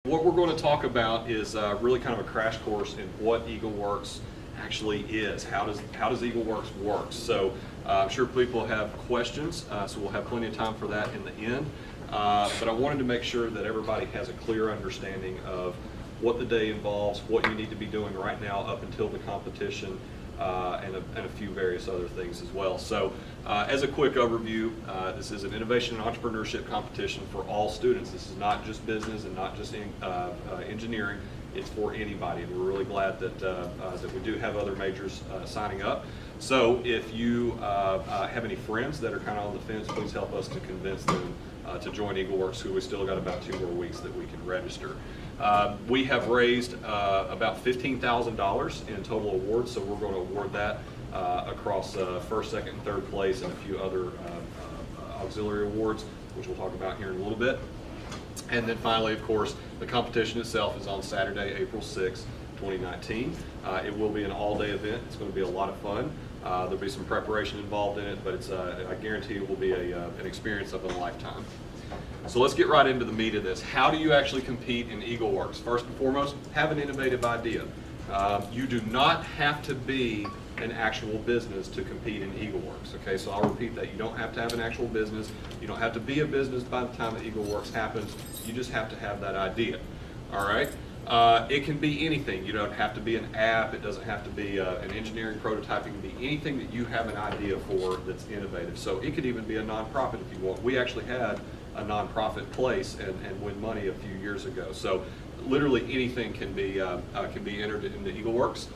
What we're going to talk about is really kind of a crash course in what EagleWorks actually is. How does EagleWorks work? So I'm sure people have questions, so we'll have plenty of time for that in the end. But I wanted to make sure that everybody has a clear understanding of what the day involves, what you need to be doing right now up until the competition, and a few various other things as well. So as a quick overview, this is an innovation and entrepreneurship competition for all students. This is not just business and not just engineering. It's for anybody, and we're really glad that, that we do have other majors signing up. So if you have any friends that are kind of on the fence, please help us to convince them to join EagleWorks, who we still got about 2 more weeks that we can register. We have raised about $15,000 in total awards, so we're going to award that across first, second, and third place, and a few other auxiliary awards, which we'll talk about here in a little bit. And then finally, of course, the competition itself is on Saturday, April 6, 2019. It will be an all-day event. It's going to be a lot of fun. There'll be some preparation involved in it, but it's I guarantee it will be an experience of a lifetime. So let's get right into the meat of this. How do you actually compete in EagleWorks? First and foremost, have an innovative idea. You do not have to be an actual business to compete in EagleWorks. Okay, so I'll repeat that. You don't have to have an actual business. You don't have to be a business by the time that EagleWorks happens. You just have to have that idea. All right. It can be anything. You don't have to be an app. It doesn't have to be an engineering prototype. It can be anything that you have an idea for that's innovative. So it could even be a nonprofit if you want. We actually had a nonprofit place and win money a few years ago. So literally anything can be entered into EagleWorks.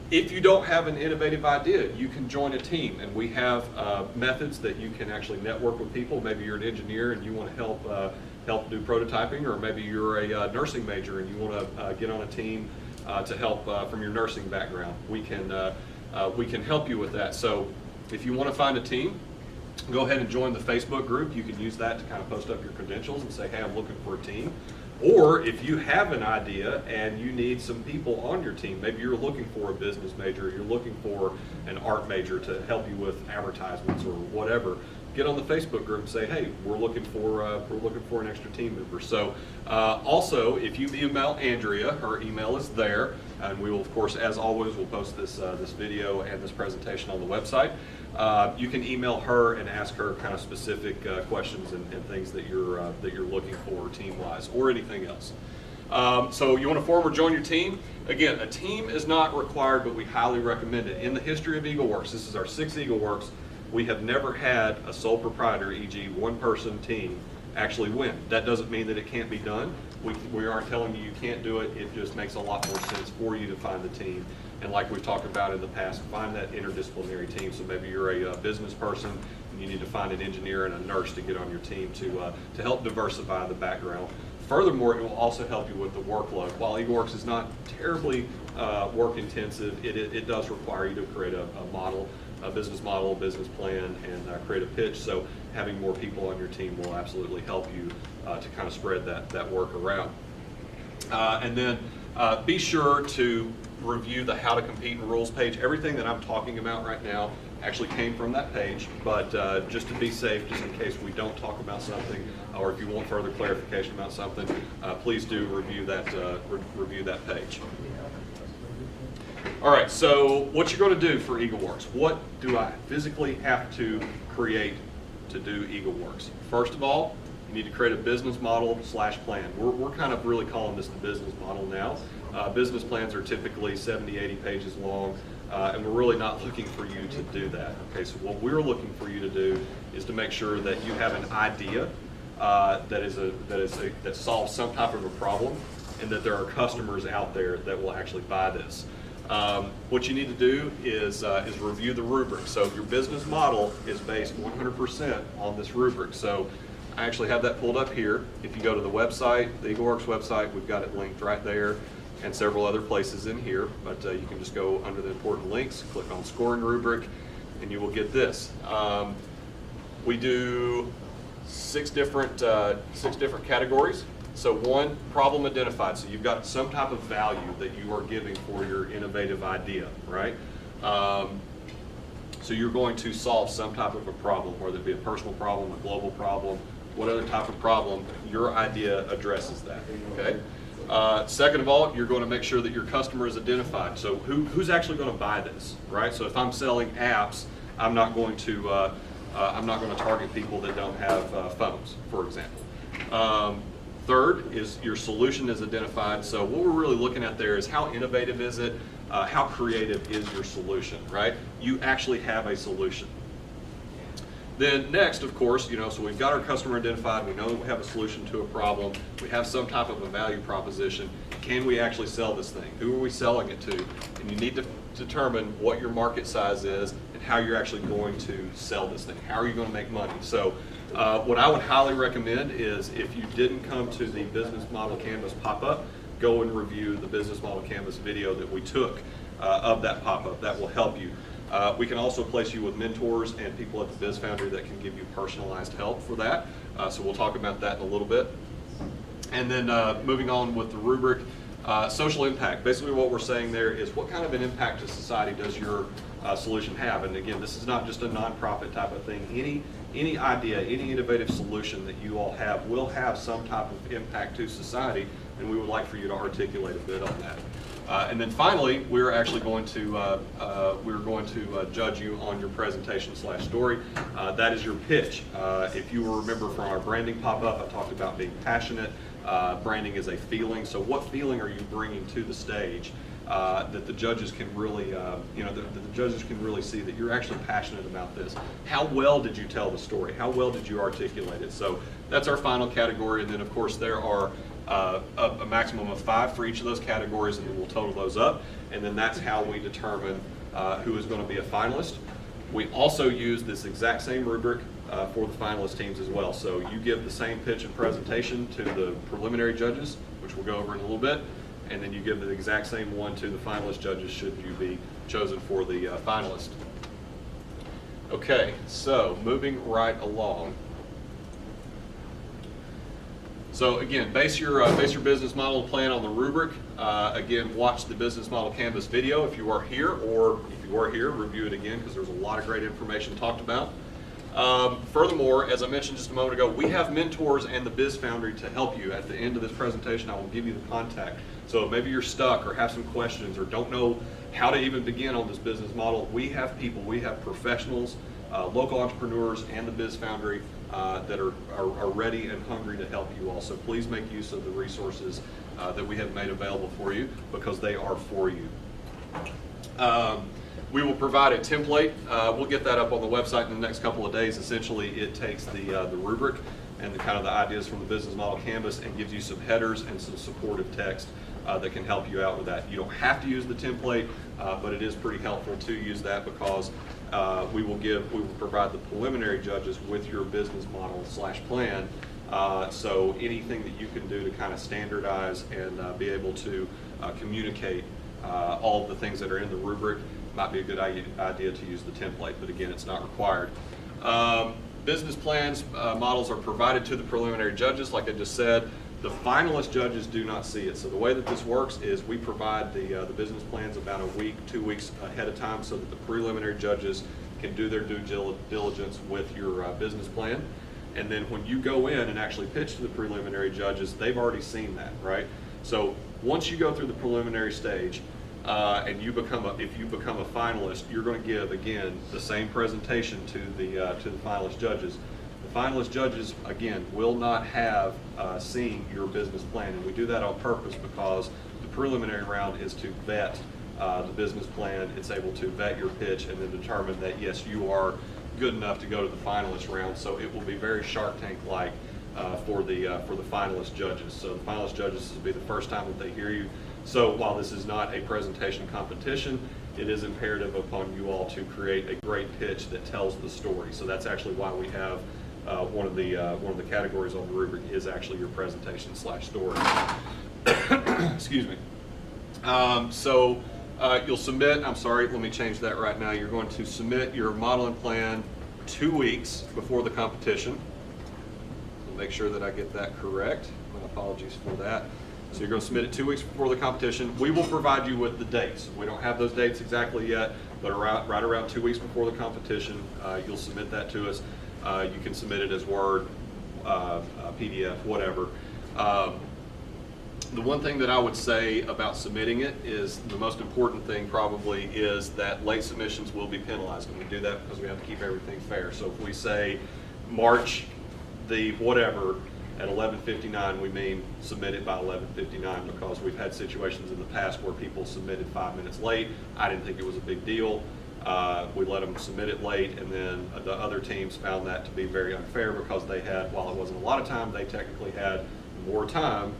If you don't have an innovative idea, you can join a team, and we have methods that you can actually network with people. Maybe you're an engineer and you want to help do prototyping, or maybe you're a nursing major and you want to get on a team to help from your nursing background. We can help you with that. So if you want to find a team, go ahead and join the Facebook group. You can use that to kind of post up your credentials and say, hey, I'm looking for a team. Or if you have an idea and you need some people on your team, maybe you're looking for a business major, you're looking for an art major to help you with advertisements or whatever, get on the Facebook group and say, hey, we're looking for an extra team member. So also, if you email Andrea, her email is there, and we will, of course, as always, we'll post this video and this presentation on the website. You can email her and ask her kind of specific questions and things that you're looking for team-wise, or anything else. So you want to form or join your team? Again, a team is not required, but we highly recommend it. In the history of EagleWorks, this is our 6th EagleWorks, we have never had a sole proprietor, e.g. one-person team, actually win. That doesn't mean that it can't be done. We aren't telling you can't do it. It just makes a lot more sense for you to find the team. And like we've talked about in the past, find that interdisciplinary team. So maybe you're a business person and you need to find an engineer and a nurse to get on your team to help diversify the background. Furthermore, it will also help you with the workload. While EagleWorks is not terribly work intensive, it does require you to create a model, a business model, a business plan, and create a pitch. So having more people on your team will absolutely help you to kind of spread that work around. And then be sure to review the How to Compete in Rules page. Everything that I'm talking about right now actually came from that page, but just to be safe, just in case we don't talk about something, or if you want further clarification about something, please do review that page. All right, so what you're going to do for EagleWorks. What do I physically have to create to do EagleWorks? First of all, you need to create a business model / plan. We're kind of really calling this the business model now. Business plans are typically 70, 80 pages long, and we're really not looking for you to do that. Okay, so what we're looking for you to do is to make sure that you have an idea that solves some type of a problem, and that there are customers out there that will actually buy this. What you need to do is review the rubric. So your business model is based 100% on this rubric. So I actually have that pulled up here. If you go to the website, the EagleWorks website, we've got it linked right there, and several other places in here. But you can just go under the important links, click on scoring rubric, and you will get this. We do six different categories. So one, problem identified. So you've got some type of value that you are giving for your innovative idea, right? So you're going to solve some type of a problem, whether it be a personal problem, a global problem, what other type of problem, your idea addresses that, okay? Second of all, you're going to make sure that your customer is identified. So who's actually going to buy this, right? So if I'm selling apps, I'm not going to target people that don't have phones, for example. Third is your solution is identified. So what we're really looking at there is how innovative is it, how creative is your solution, right? You actually have a solution. Then next, of course, so we've got our customer identified, we know that we have a solution to a problem, we have some type of a value proposition. Can we actually sell this thing? Who are we selling it to? And you need to determine what your market size is and how you're actually going to sell this thing. How are you going to make money? So what I would highly recommend is if you didn't come to the Business Model Canvas pop-up, go and review the Business Model Canvas video that we took of that pop-up. That will help you. We can also place you with mentors and people at the Biz Foundry that can give you personalized help for that. So we'll talk about that in a little bit. And then moving on with the rubric, social impact. Basically what we're saying there is what kind of an impact to society does your solution have? And again, this is not just a nonprofit type of thing. Any idea, any innovative solution that you all have will have some type of impact to society, and we would like for you to articulate a bit on that. And then finally, we're actually going to judge you on your presentation / story. That is your pitch. If you will remember from our branding pop-up, I talked about being passionate. Branding is a feeling. So what feeling are you bringing to the stage that the judges can really, the judges can really see that you're actually passionate about this? How well did you tell the story? How well did you articulate it? So that's our final category. And then of course there are a maximum of 5 for each of those categories, and then we'll total those up, and then that's how we determine who is going to be a finalist. We also use this exact same rubric for the finalist teams as well. So you give the same pitch and presentation to the preliminary judges, which we'll go over in a little bit, and then you give the exact same one to the finalist judges should you be chosen for the finalist. Okay, so moving right along. So again, base your business model plan on the rubric. Again, watch the Business Model Canvas video if you are here, or if you are here, review it again because there's a lot of great information talked about. Furthermore, as I mentioned just a moment ago, we have mentors and the Biz Foundry to help you. At the end of this presentation, I will give you the contact. So maybe you're stuck or have some questions or don't know how to even begin on this business model, we have people, we have professionals, local entrepreneurs and the Biz Foundry that are ready and hungry to help you all. So please make use of the resources that we have made available for you because they are for you. We will provide a template. We'll get that up on the website in the next couple of days. Essentially, it takes the rubric and the kind of the ideas from the Business Model Canvas and gives you some headers and some supportive text that can help you out with that. You don't have to use the template, but it is pretty helpful to use that because we will provide the preliminary judges with your business model / plan. So anything that you can do to kind of standardize and be able to communicate all of the things that are in the rubric might be a good idea to use the template, but again, it's not required. Business plans, models are provided to the preliminary judges, like I just said. The finalist judges do not see it. So the way that this works is we provide the business plans about a week, 2 weeks ahead of time so that the preliminary judges can do their due diligence with your business plan. And then when you go in and actually pitch to the preliminary judges, they've already seen that, right? So once you go through the preliminary stage and if you become a finalist, you're going to give, again, the same presentation to the finalist judges. The finalist judges, again, will not have seen your business plan, and we do that on purpose because the preliminary round is to vet the business plan. It's able to vet your pitch and then determine that, yes, you are good enough to go to the finalist round. So it will be very Shark Tank-like for the finalist judges. So the finalist judges, this will be the first time that they hear you. So while this is not a presentation competition, it is imperative upon you all to create a great pitch that tells the story. So that's actually why we have one of the categories on the rubric is actually your presentation / story. Excuse me. So you'll submit, I'm sorry, let me change that right now. You're going to submit your model and plan 2 weeks before the competition. So make sure that I get that correct. My apologies for that. So you're going to submit it 2 weeks before the competition. We will provide you with the dates. We don't have those dates exactly yet, but right around 2 weeks before the competition, you'll submit that to us. You can submit it as Word, PDF, whatever. The one thing that I would say about submitting it is the most important thing probably is that late submissions will be penalized, and we do that because we have to keep everything fair. So if we say March the whatever at 11:59, we mean submit it by 11:59, because we've had situations in the past where people submitted 5 minutes late. I didn't think it was a big deal. We let them submit it late, and then the other teams found that to be very unfair because they had, while it wasn't a lot of time, they technically had more time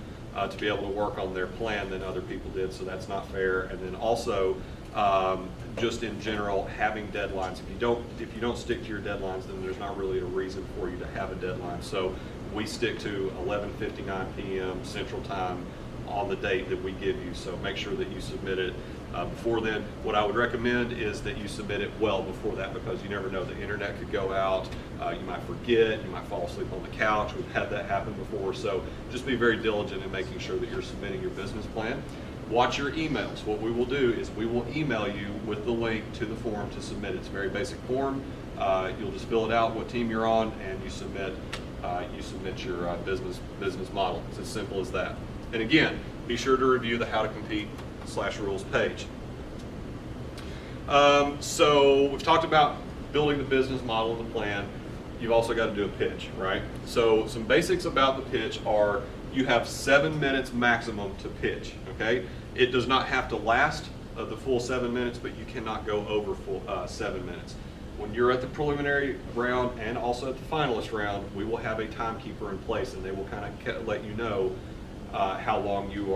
to be able to work on their plan than other people did, so that's not fair. And then also, just in general, having deadlines. If you don't stick to your deadlines, then there's not really a reason for you to have a deadline. So we stick to 11:59 p.m. Central Time on the date that we give you. So make sure that you submit it before then. What I would recommend is that you submit it well before that, because you never know, the internet could go out, you might forget, you might fall asleep on the couch. We've had that happen before. So just be very diligent in making sure that you're submitting your business plan. Watch your emails. What we will do is we will email you with the link to the form to submit. It's a very basic form. You'll just fill it out, what team you're on, and you submit your business model. It's as simple as that. And again, be sure to review the How to Compete/rules page. So we've talked about building the business model and the plan. You've also got to do a pitch, right? So some basics about the pitch are you have 7 minutes maximum to pitch, okay? It does not have to last the full 7 minutes, but you cannot go over full 7 minutes. When you're at the preliminary round and also at the finalist round, we will have a timekeeper in place, and they will kind of let you know how long you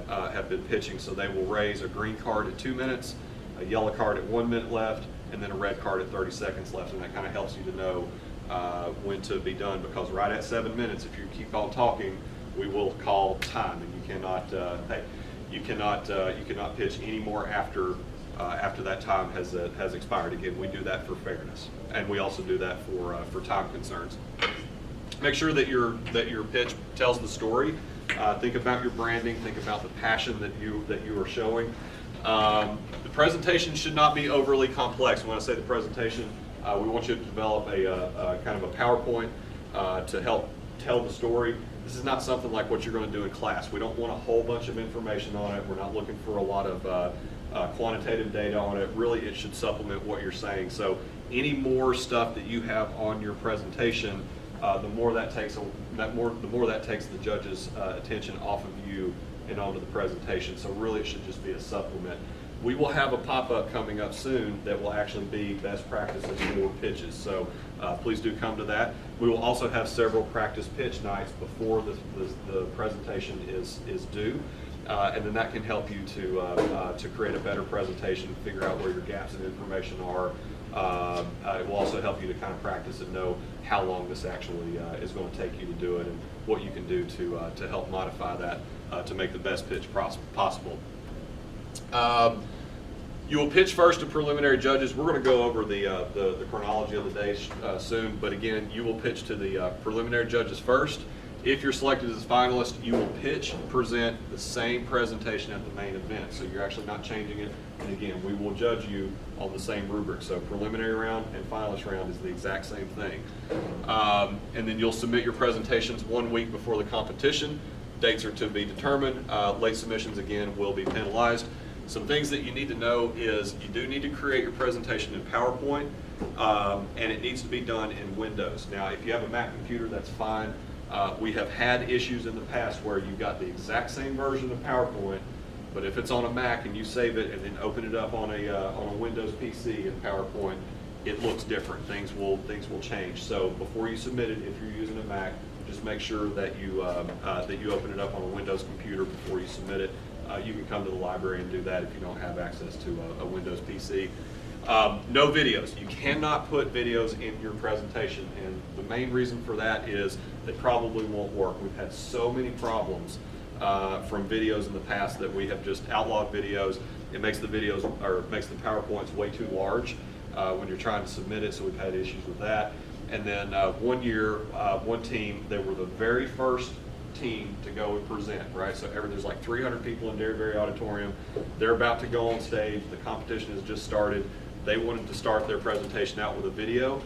have been pitching. So they will raise a green card at 2 minutes, a yellow card at 1 minute left, and then a red card at 30 seconds left, and that kind of helps you to know when to be done, because right at 7 minutes, if you keep on talking, we will call time, and you cannot pitch any more after that time has expired. Again, we do that for fairness, and we also do that for time concerns. Make sure that your pitch tells the story. Think about your branding. Think about the passion that you are showing. The presentation should not be overly complex. When I say the presentation, we want you to develop a kind of a PowerPoint to help tell the story. This is not something like what you're going to do in class. We don't want a whole bunch of information on it. We're not looking for a lot of quantitative data on it. Really, it should supplement what you're saying. So any more stuff that you have on your presentation, the more that takes the judge's attention off of you and onto the presentation. So really, it should just be a supplement. We will have a pop-up coming up soon that will actually be best practices for pitches. So please do come to that. We will also have several practice pitch nights before the presentation is due. And then that can help you to create a better presentation, figure out where your gaps in information are. It will also help you to kind of practice and know how long this actually is going to take you to do it, and what you can do to help modify that to make the best pitch possible. You will pitch first to preliminary judges. We're going to go over the chronology of the day soon, but again, you will pitch to the preliminary judges first. If you're selected as a finalist, you will pitch and present the same presentation at the main event. So you're actually not changing it. And again, we will judge you on the same rubric. So preliminary round and finalist round is the exact same thing. And then you'll submit your presentations 1 week before the competition. Dates are to be determined. Late submissions, again, will be penalized. Some things that you need to know is you do need to create your presentation in PowerPoint, and it needs to be done in Windows. Now, if you have a Mac computer, that's fine. We have had issues in the past where you've got the exact same version of PowerPoint, but if it's on a Mac and you save it and then open it up on a Windows PC in PowerPoint, it looks different. Things will change. So before you submit it, if you're using a Mac, just make sure that you open it up on a Windows computer before you submit it. You can come to the library and do that if you don't have access to a Windows PC. No videos. You cannot put videos in your presentation, and the main reason for that is they probably won't work. We've had so many problems from videos in the past that we have just outlawed videos. It makes the videos, or makes the PowerPoints way too large when you're trying to submit it, so we've had issues with that. And then one year, one team, they were the very first team to go and present, right? So there's like 300 people in Dairy Auditorium. They're about to go on stage. The competition has just started. They wanted to start their presentation out with a video.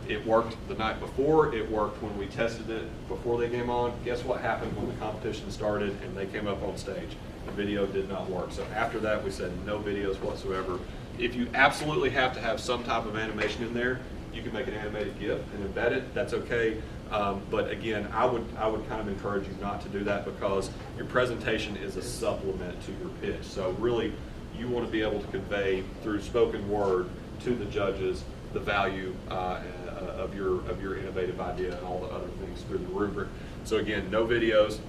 It worked the night before. It worked when we tested it before they came on. Guess what happened when the competition started and they came up on stage? The video did not work. So after that, we said no videos whatsoever. If you absolutely have to have some type of animation in there, you can make an animated GIF and embed it. That's okay. But again, I would kind of encourage you not to do that because your presentation is a supplement to your pitch. So really, you want to be able to convey through spoken word to the judges the value of your innovative idea and all the other things through the rubric. So again, no videos.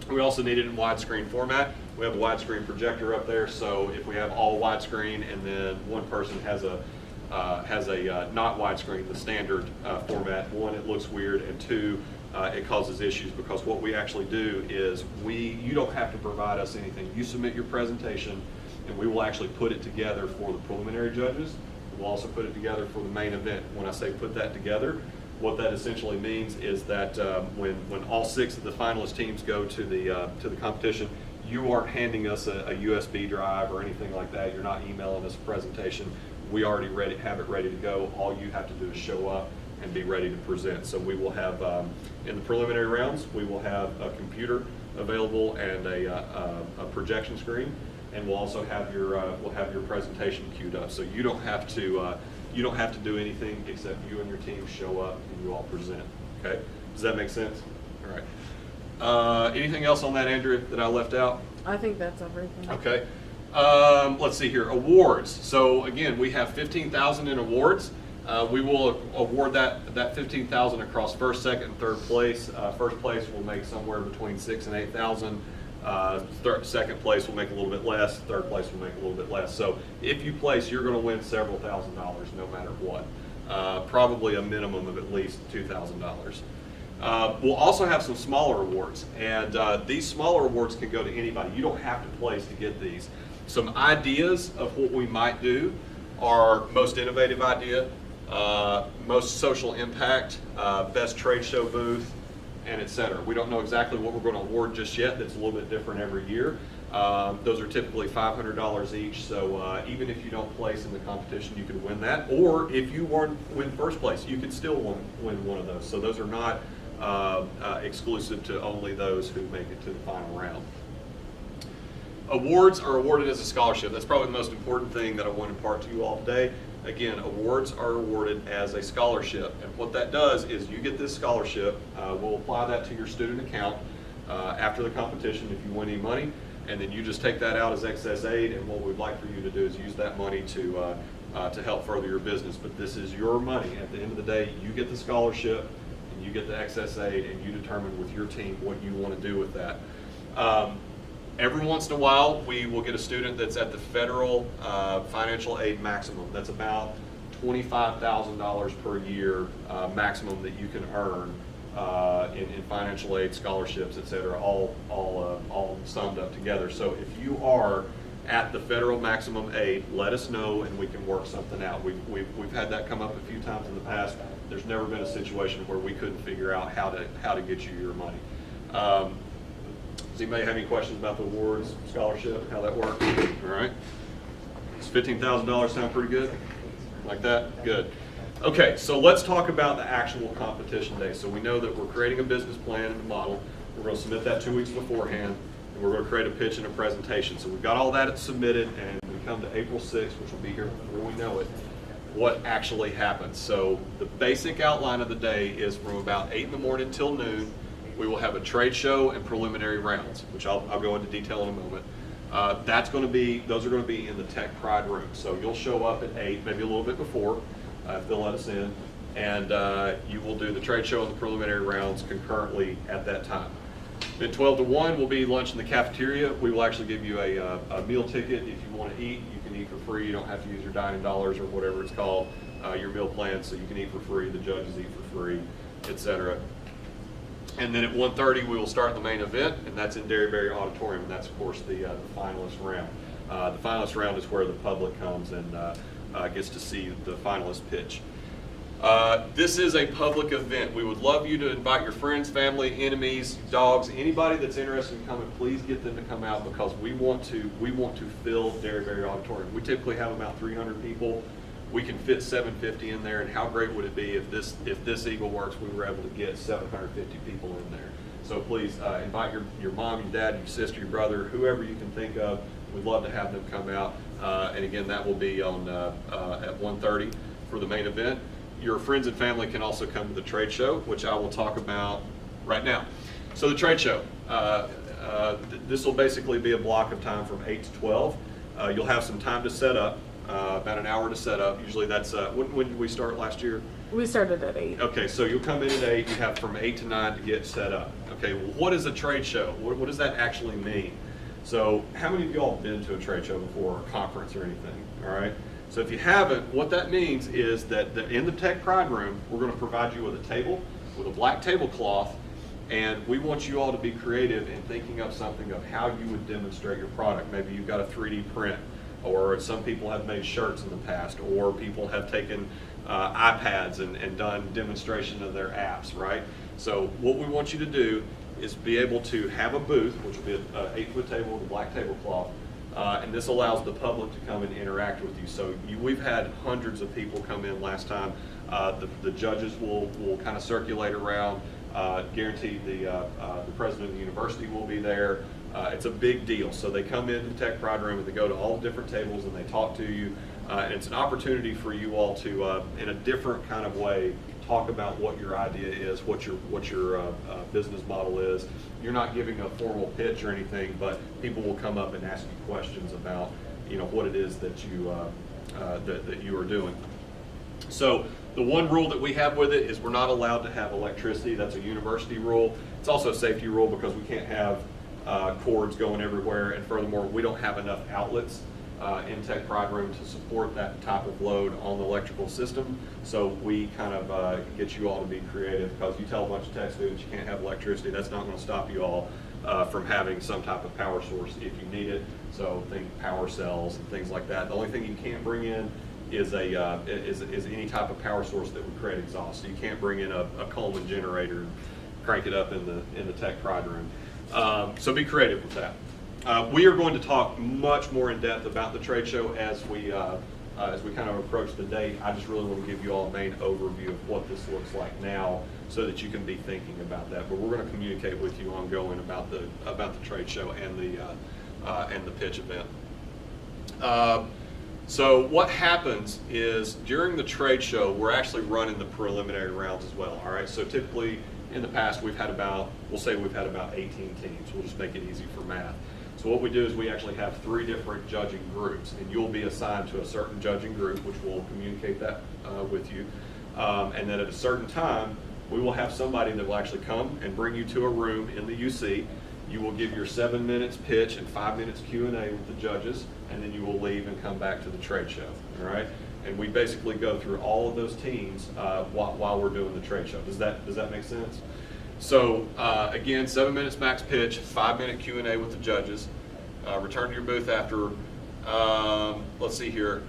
We also need it in widescreen format. We have a widescreen projector up there, so if we have all widescreen and then one person has a not widescreen, the standard format, one, it looks weird, and two, it causes issues because what we actually do is you don't have to provide us anything. You submit your presentation and we will actually put it together for the preliminary judges. We'll also put it together for the main event. When I say put that together, what that essentially means is that when all 6 of the finalist teams go to the competition, you aren't handing us a USB drive or anything like that. You're not emailing us a presentation. We already have it ready to go. All you have to do is show up and be ready to present. So we will have, in the preliminary rounds, we will have a computer available and a projection screen, and we'll also have your presentation queued up. So you don't have to do anything except you and your team show up and you all present. Okay? Does that make sense? All right. Anything else on that, Andrea, that I left out? I think that's everything. Okay. Let's see here. Awards. So again, we have $15,000 in awards. We will award that $15,000 across first, second, and third place. First place will make somewhere between $6,000 and $8,000. Second place will make a little bit less. Third place will make a little bit less. So if you place, you're going to win several $1,000s no matter what. Probably a minimum of at least $2,000. We'll also have some smaller awards, and these smaller awards can go to anybody. You don't have to place to get these. Some ideas of what we might do are most innovative idea, most social impact, best trade show booth, and etc. We don't know exactly what we're going to award just yet. That's a little bit different every year. Those are typically $500 each, so even if you don't place in the competition, you can win that. Or if you win first place, you can still win one of those. So those are not exclusive to only those who make it to the final round. Awards are awarded as a scholarship. That's probably the most important thing that I want to impart to you all today. Again, awards are awarded as a scholarship, and what that does is you get this scholarship. We'll apply that to your student account after the competition if you win any money, and then you just take that out as excess aid, and what we'd like for you to do is use that money to help further your business. But this is your money. At the end of the day, you get the scholarship, and you get the excess aid, and you determine with your team what you want to do with that. Every once in a while, we will get a student that's at the federal financial aid maximum. That's about $25,000 per year maximum that you can earn in financial aid, scholarships, et cetera, all summed up together. So if you are at the federal maximum aid, let us know and we can work something out. We've had that come up a few times in the past. There's never been a situation where we couldn't figure out how to get you your money. Does anybody have any questions about the awards, scholarship, how that works? All right. Does $15,000 sound pretty good? Like that? Good. Okay, so let's talk about the actual competition day. So we know that we're creating a business plan and a model. We're going to submit that 2 weeks beforehand, and we're going to create a pitch and a presentation. So we've got all that submitted, and we come to April 6th, which will be here before we know it, what actually happens. So the basic outline of the day is from about 8 in the morning till noon. We will have a trade show and preliminary rounds, which I'll go into detail in a moment. Those are going to be in the Tech Pride room. So you'll show up at 8, maybe a little bit before, if they'll let us in, and you will do the trade show and the preliminary rounds concurrently at that time. Then 12 to 1 will be lunch in the cafeteria. We will actually give you a meal ticket. If you want to eat, you can eat for free. You don't have to use your dining dollars or whatever it's called, your meal plan, so you can eat for free. The judges eat for free, etc. And then at 1:30 we will start the main event, and that's in Derryberry Auditorium, and that's of course the finalist round. The finalist round is where the public comes and gets to see the finalist pitch. This is a public event. We would love you to invite your friends, family, enemies, dogs, anybody that's interested in coming. Please get them to come out because we want to fill Derryberry Auditorium. We typically have about 300 people we can fit 750 in there, and how great would it be if this Eagle Works, we were able to get 750 people in there. So please invite your mom, your dad, your sister, your brother, whoever you can think of. We'd love to have them come out. And again, that will be on at 1:30 for the main event. Your friends and family can also come to the trade show, which I will talk about right now. So the trade show, this will basically be a block of time from 8 to 12. You'll have some time to set up, about an hour to set up. Usually that's, when did we start last year? We started at 8. Okay, so you'll come in at 8, you have from 8 to 9 to get set up. Okay, well, what is a trade show? What does that actually mean? So how many of y'all have been to a trade show before, or a conference or anything, all right? So if you haven't, what that means is that in the Tech Pride Room, we're going to provide you with a table, with a black tablecloth, and we want you all to be creative in thinking of something of how you would demonstrate your product. Maybe you've got a 3D print, or some people have made shirts in the past, or people have taken iPads and done demonstration of their apps, right? So what we want you to do is be able to have a booth, which will be an 8-foot table with a black tablecloth, and this allows the public to come and interact with you. So we've had hundreds of people come in last time. The judges will kind of circulate around. Guaranteed the president of the university will be there. It's a big deal. So they come into the Tech Pride Room and they go to all the different tables and they talk to you. And it's an opportunity for you all to, in a different kind of way, talk about what your idea is, what your business model is. You're not giving a formal pitch or anything, but people will come up and ask you questions about, what it is that you are doing. So the one rule that we have with it is we're not allowed to have electricity. That's a university rule. It's also a safety rule because we can't have cords going everywhere, and furthermore, we don't have enough outlets in Tech Pride Room to support that type of load on the electrical system. So we kind of get you all to be creative, because you tell a bunch of tech students you can't have electricity, that's not going to stop you all from having some type of power source if you need it. So think power cells and things like that. The only thing you can't bring in is any type of power source that would create exhaust. So you can't bring in a Coleman generator and crank it up in the Tech Pride Room. So be creative with that. We are going to talk much more in depth about the trade show as we kind of approach the date. I just really want to give you all a main overview of what this looks like now, so that you can be thinking about that. But we're going to communicate with you ongoing about the trade show and the pitch event. So what happens is during the trade show, we're actually running the preliminary rounds as well. All right. So typically in the past we've had about 18 teams. We'll just make it easy for math. So what we do is we actually have 3 different judging groups, and you'll be assigned to a certain judging group, which will communicate that with you. And then at a certain time, we will have somebody that will actually come and bring you to a room in the UC. You will give your 7 minutes pitch and 5 minutes Q&A with the judges, and then you will leave and come back to the trade show. All right? And we basically go through all of those teams while we're doing the trade show. Does that make sense? So again, 7 minutes max pitch, 5-minute Q&A with the judges. Return to your booth after. Let's see here.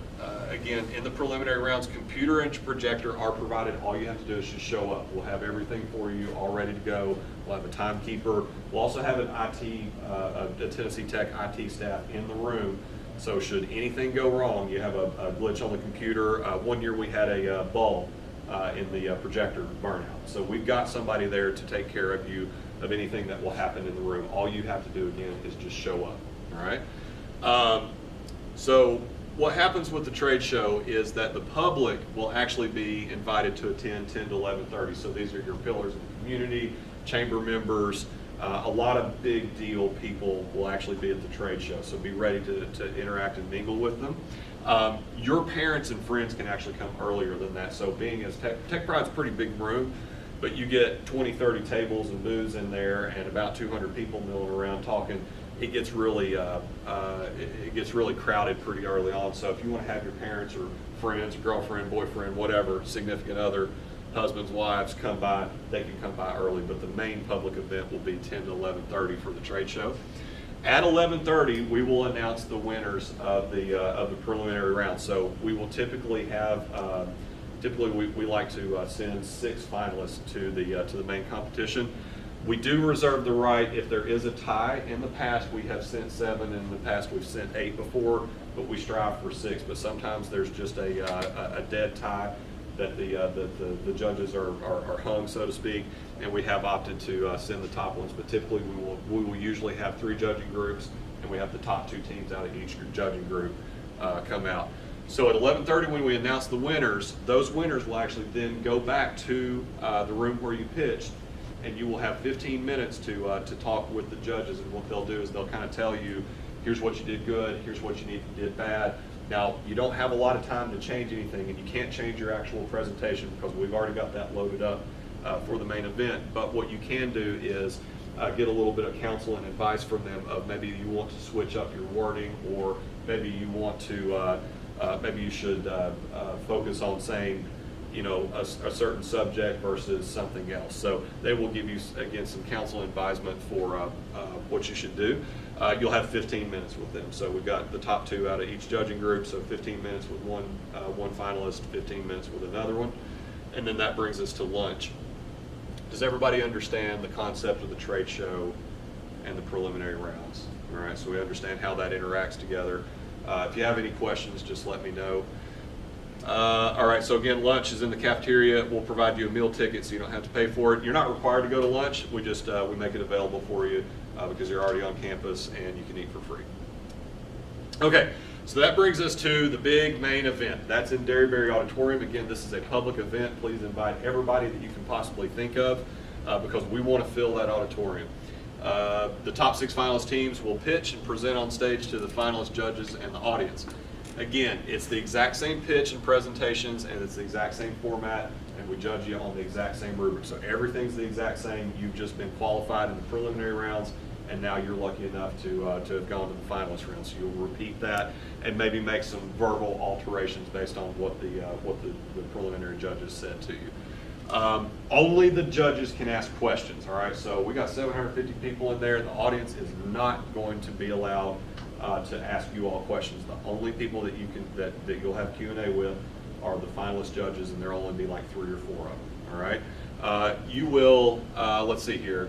Again, in the preliminary rounds, computer and projector are provided. All you have to do is just show up. We'll have everything for you all ready to go. We'll have a timekeeper. We'll also have an a Tennessee Tech IT staff in the room. So should anything go wrong, you have a glitch on the computer. One year we had a bulb in the projector burnout. So we've got somebody there to take care of you of anything that will happen in the room. All you have to do, again, is just show up. All right. So what happens with the trade show is that the public will actually be invited to attend 10 to 11:30. So these are your pillars of the community, chamber members. A lot of big deal people will actually be at the trade show. So be ready to interact and mingle with them. Your parents and friends can actually come earlier than that. So being as Tech Pride's a pretty big room, but you get 20, 30 tables and booths in there and about 200 people milling around talking. It gets really crowded pretty early on. So if you want to have your parents or friends, girlfriend, boyfriend, whatever, significant other, husbands, wives come by, they can come by early. But the main public event will be 10 to 11:30 for the trade show. At 11:30, we will announce the winners of the preliminary round. So we will typically have we like to send 6 finalists to the main competition. We do reserve the right if there is a tie. In the past, we have sent 7. In the past, we've sent 8 before, but we strive for 6. But sometimes there's just a dead tie that the judges are hung, so to speak, and we have opted to send the top ones. But typically, we will usually have 3 judging groups, and we have the top 2 teams out of each judging group come out. So at 11:30, when we announce the winners, those winners will actually then go back to the room where you pitched, and you will have 15 minutes to talk with the judges. And what they'll do is they'll kind of tell you, here's what you did good, here's what you did bad. Now, you don't have a lot of time to change anything, and you can't change your actual presentation because we've already got that loaded up for the main event. But what you can do is get a little bit of counsel and advice from them of maybe you want to switch up your wording, or maybe you want to, maybe you should focus on saying, you know, a certain subject versus something else. So they will give you, again, some counsel and advisement for what you should do. You'll have 15 minutes with them. So we've got the top 2 out of each judging group, so 15 minutes with one finalist, 15 minutes with another one, and then that brings us to lunch. Does everybody understand the concept of the trade show and the preliminary rounds? All right, so we understand how that interacts together. If you have any questions, just let me know. All right, so again, lunch is in the cafeteria. We'll provide you a meal ticket so you don't have to pay for it. You're not required to go to lunch. We just we make it available for you because you're already on campus and you can eat for free. Okay, so that brings us to the big main event. That's in Derryberry Auditorium. Again, this is a public event. Please invite everybody that you can possibly think of because we want to fill that auditorium. The top 6 finalist teams will pitch and present on stage to the finalist judges and the audience. Again, it's the exact same pitch and presentations, and it's the exact same format, and we judge you on the exact same rubric. So everything's the exact same. You've just been qualified in the preliminary rounds, and now you're lucky enough to have gone to the finalist round. So you'll repeat that and maybe make some verbal alterations based on what the preliminary judges said to you. Only the judges can ask questions, all right? So we got 750 people in there. The audience is not going to be allowed to ask you all questions. The only people that you can that you'll have Q&A with are the finalist judges, and there'll only be like 3 or 4 of them. All right. You will. Let's see here.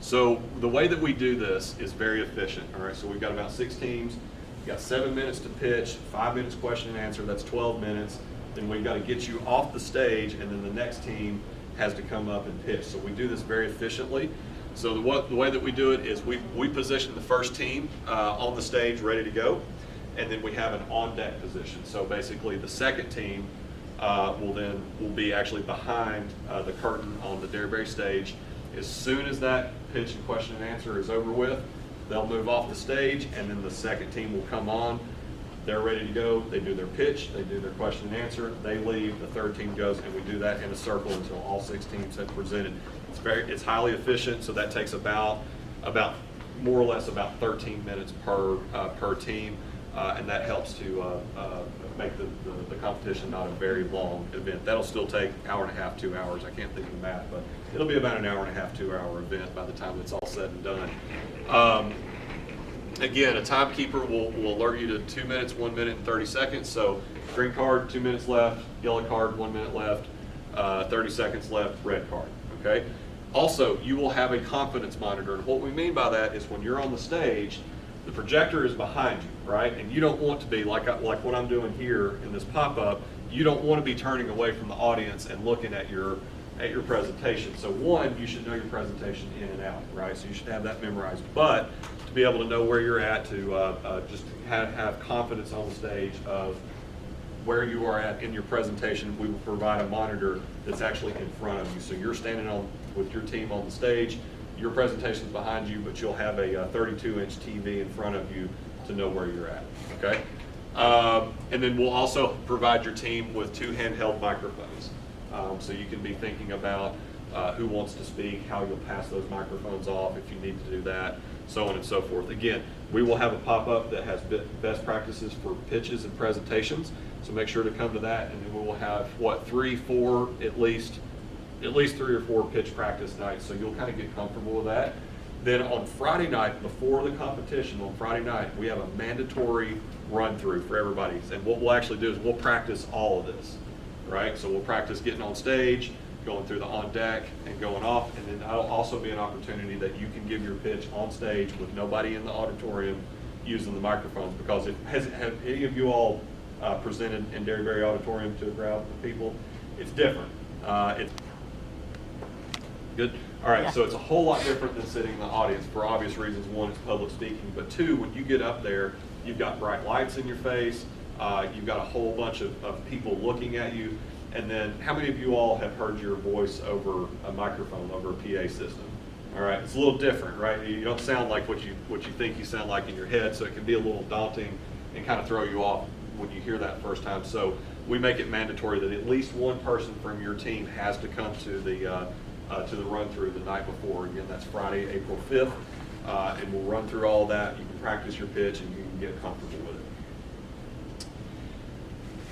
So the way that we do this is very efficient. All right. So we've got about 6 teams. We've got 7 minutes to pitch, 5 minutes question and answer. That's 12 minutes. Then we've got to get you off the stage, and then the next team has to come up and pitch. So we do this very efficiently. So the way that we do it is we position the first team on the stage ready to go, and then we have an on-deck position. So basically the second team will be actually behind the curtain on the Derryberry stage. As soon as that pitch and question and answer is over with, they'll move off the stage, and then the second team will come on. They're ready to go. They do their pitch, they do their question and answer, they leave, the third team goes, and we do that in a circle until all 6 teams have presented. It's highly efficient, so that takes about more or less about 13 minutes per team, and that helps to make the competition not a very long event. That'll still take an hour and a half, 2 hours. I can't think of the math, but it'll be about an hour and a half, 2 hour event by the time it's all said and done. Again, a timekeeper will alert you to 2 minutes, 1 minute, and 30 seconds. So green card, 2 minutes left, yellow card, 1 minute left, 30 seconds left, red card, okay? Also, you will have a confidence monitor, and what we mean by that is when you're on the stage, the projector is behind you, right? And you don't want to be, like what I'm doing here in this pop-up, you don't want to be turning away from the audience and looking at your presentation. So one, you should know your presentation in and out, right? So you should have that memorized. But to be able to know where you're at, to just have confidence on the stage of where you are at in your presentation, we will provide a monitor that's actually in front of you. So you're standing on with your team on the stage, your presentation's behind you, but you'll have a 32-inch TV in front of you to know where you're at, okay? And then we'll also provide your team with 2 handheld microphones. So you can be thinking about who wants to speak, how you'll pass those microphones off if you need to do that, so on and so forth. Again, we will have a pop-up that has best practices for pitches and presentations, so make sure to come to that, and then we will have, 3, 4, at least 3 or 4 pitch practice nights, so you'll kind of get comfortable with that. Then on Friday night, before the competition, on Friday night, we have a mandatory run-through for everybody, and what we'll actually do is we'll practice all of this, right? So we'll practice getting on stage, going through the on deck and going off, and then that'll also be an opportunity that you can give your pitch on stage with nobody in the auditorium using the microphones. Because have any of you all presented in Derryberry Auditorium to a crowd of people? It's different. It's good. All right, so it's a whole lot different than sitting in the audience for obvious reasons. One, it's public speaking, but two, when you get up there, you've got bright lights in your face, you've got a whole bunch of people looking at you, and then how many of you all have heard your voice over a microphone, over a PA system? All right, it's a little different, right? You don't sound like what you think you sound like in your head, so it can be a little daunting and kind of throw you off when you hear that first time. So we make it mandatory that at least one person from your team has to come to the run through the night before. Again, that's Friday, April 5th, and we'll run through all that. You can practice your pitch and you can get comfortable with it.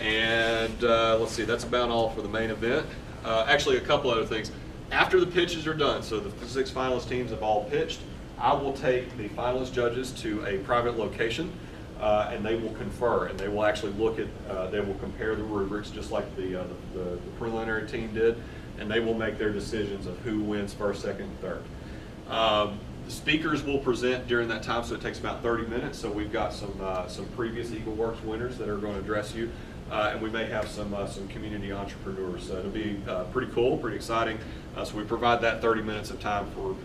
And let's see, that's about all for the main event. Actually, a couple other things. After the pitches are done, so the 6 finalist teams have all pitched, I will take the finalist judges to a private location, and they will confer, and they will actually look at, they will compare the rubrics just like the preliminary team did, and they will make their decisions of who wins first, second, and third. The speakers will present during that time, so it takes about 30 minutes. So we've got some previous Eagle Works winners that are going to address you, and we may have some community entrepreneurs. So it'll be pretty cool, pretty exciting. So we provide that 30 minutes of time for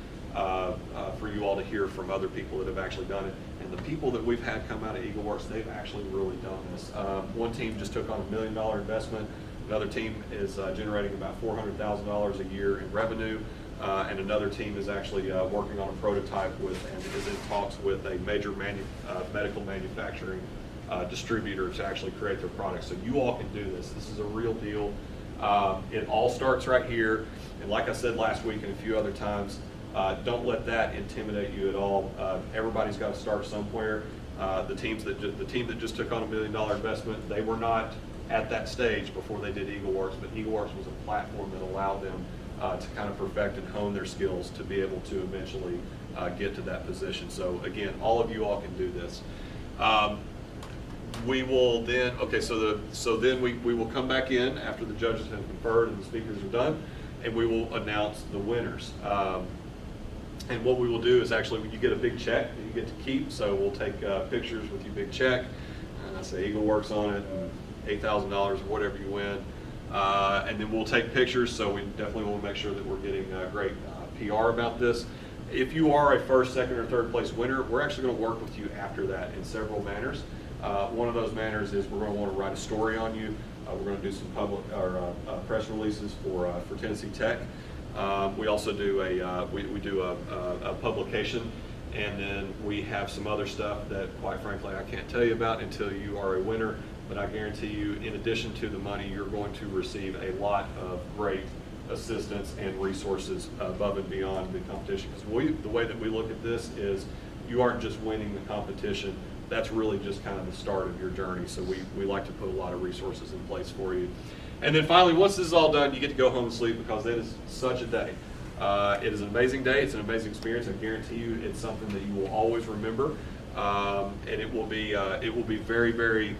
you all to hear from other people that have actually done it. And the people that we've had come out of Eagle Works, they've actually really done this. One team just took on $1 million investment. Another team is generating about $400,000 a year in revenue, and another team is actually working on a prototype with and is in talks with a major medical manufacturing distributor to actually create their products. So you all can do this. This is a real deal. It all starts right here, and like I said last week and a few other times, don't let that intimidate you at all. Everybody's got to start somewhere. The team that just took on $1 million investment, they were not at that stage before they did Eagle Works, but Eagle Works was a platform that allowed them to kind of perfect and hone their skills to be able to eventually get to that position. So again, all of you all can do this. We will then, then we will come back in after the judges have conferred and the speakers are done, and we will announce the winners. And what we will do is actually, you get a big check that you get to keep, so we'll take pictures with your big check, and I say Eagle Works on it, and $8,000 or whatever you win, and then we'll take pictures. So we definitely want to make sure that we're getting great PR about this. If you are a first, second, or third place winner, we're actually going to work with you after that in several manners. One of those manners is we're going to want to write a story on you. We're going to do some public or press releases for Tennessee Tech. We also do we do a publication, and then we have some other stuff that, quite frankly, I can't tell you about until you are a winner. But I guarantee you, in addition to the money, you're going to receive a lot of great assistance and resources above and beyond the competition. Because the way that we look at this is, you aren't just winning the competition. That's really just kind of the start of your journey. So we like to put a lot of resources in place for you. And then finally, once this is all done, you get to go home and sleep, because it is such a day. It is an amazing day. It's an amazing experience. I guarantee you, it's something that you will always remember, and it will be very, very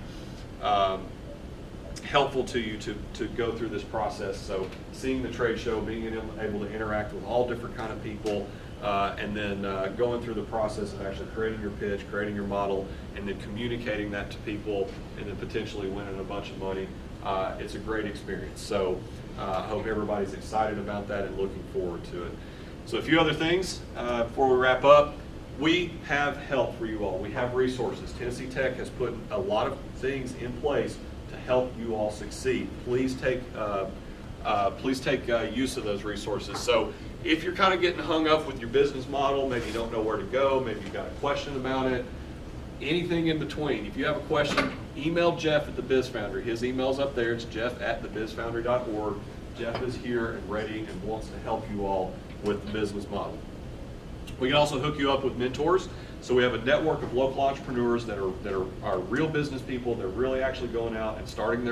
helpful to you to go through this process. So seeing the trade show, being able to interact with all different kind of people, and then going through the process of actually creating your pitch, creating your model, and then communicating that to people, and then potentially winning a bunch of money. It's a great experience. So I hope everybody's excited about that and looking forward to it. So a few other things before we wrap up. We have help for you all. We have resources. Tennessee Tech has put a lot of things in place to help you all succeed. Please take use of those resources. So if you're kind of getting hung up with your business model, maybe you don't know where to go, maybe you've got a question about it, anything in between. If you have a question, email Jeff at the Biz Foundry. His email's up there. It's jeff@thebizfoundry.org. Jeff is here and ready and wants to help you all with the business model. We can also hook you up with mentors. So we have a network of local entrepreneurs that are real business people. They're really actually going out and have started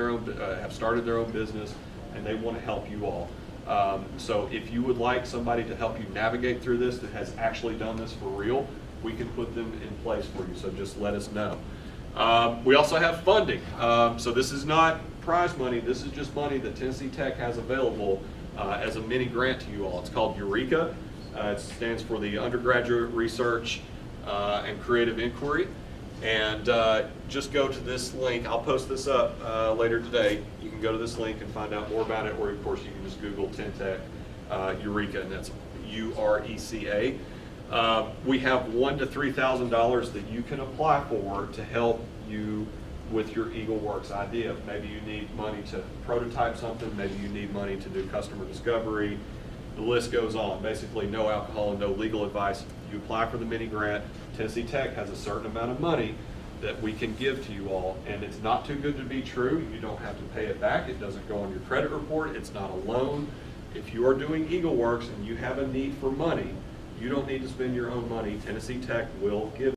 their own business, and they want to help you all. So if you would like somebody to help you navigate through this that has actually done this for real, we can put them in place for you. So just let us know. We also have funding. So this is not prize money. This is just money that Tennessee Tech has available as a mini grant to you all. It's called Eureka. It stands for the Undergraduate Research and Creative Inquiry. And just go to this link. I'll post this up later today. You can go to this link and find out more about it, or of course you can just Google Tentech Eureka, and that's URECA. We have $1,000 to $3,000 that you can apply for to help you with your EagleWorks idea. Maybe you need money to prototype something, maybe you need money to do customer discovery. The list goes on. Basically, no alcohol and no legal advice. You apply for the mini grant. Tennessee Tech has a certain amount of money that we can give to you all, and it's not too good to be true. You don't have to pay it back. It doesn't go on your credit report. It's not a loan. If you are doing EagleWorks and you have a need for money, you don't need to spend your own money. Tennessee Tech will give